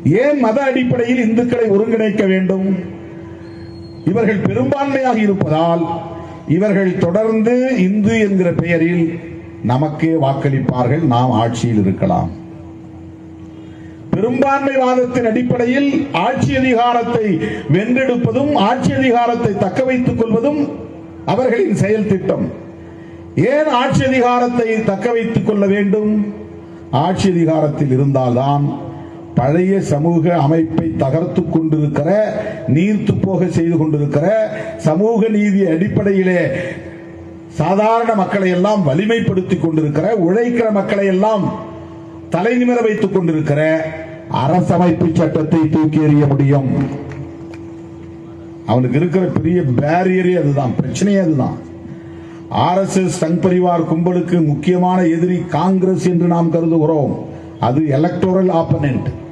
ஏன் மத அடிப்படையில் இந்துக்களை ஒருங்கிணைக்க வேண்டும்? இவர்கள் பெரும்பான்மையாக இருப்பதால் இவர்கள் தொடர்ந்து இந்து என்கிற பெயரில் நமக்கே வாக்களிப்பார்கள், நாம் ஆட்சியில் இருக்கலாம். பெரும்பான்மைவாதத்தின் அடிப்படையில் ஆட்சி அதிகாரத்தை வென்றெடுப்பதும் ஆட்சி அதிகாரத்தை தக்க வைத்துக் கொள்வதும் அவர்களின் செயல் திட்டம். ஏன் ஆட்சி அதிகாரத்தை தக்க வைத்துக் கொள்ள வேண்டும்? ஆட்சி அதிகாரத்தில் இருந்தால்தான் பழைய சமூக அமைப்பை தகர்த்து கொண்டிருக்கிற, நீர்த்து போக செய்து கொண்டிருக்கிற, சமூக நீதி அடிப்படையிலே சாதாரண மக்களை எல்லாம் வலிமைப்படுத்திக் கொண்டிருக்கிற, உழைக்கிற மக்களை எல்லாம் தலைநிமிர வைத்துக் கொண்டிருக்கிற அரசமைப்பு சட்டத்தை தூக்கி எறிய முடியும். அவனுக்கு இருக்கிற பெரிய பேரியரே அதுதான், பிரச்சனையே அதுதான். RSS சங் பரிவார் கும்பலுக்கு முக்கியமான எதிரி காங்கிரஸ் என்று நாம் கருதுகிறோம். அது எலக்டோரல் ஆப்பனன்ட்.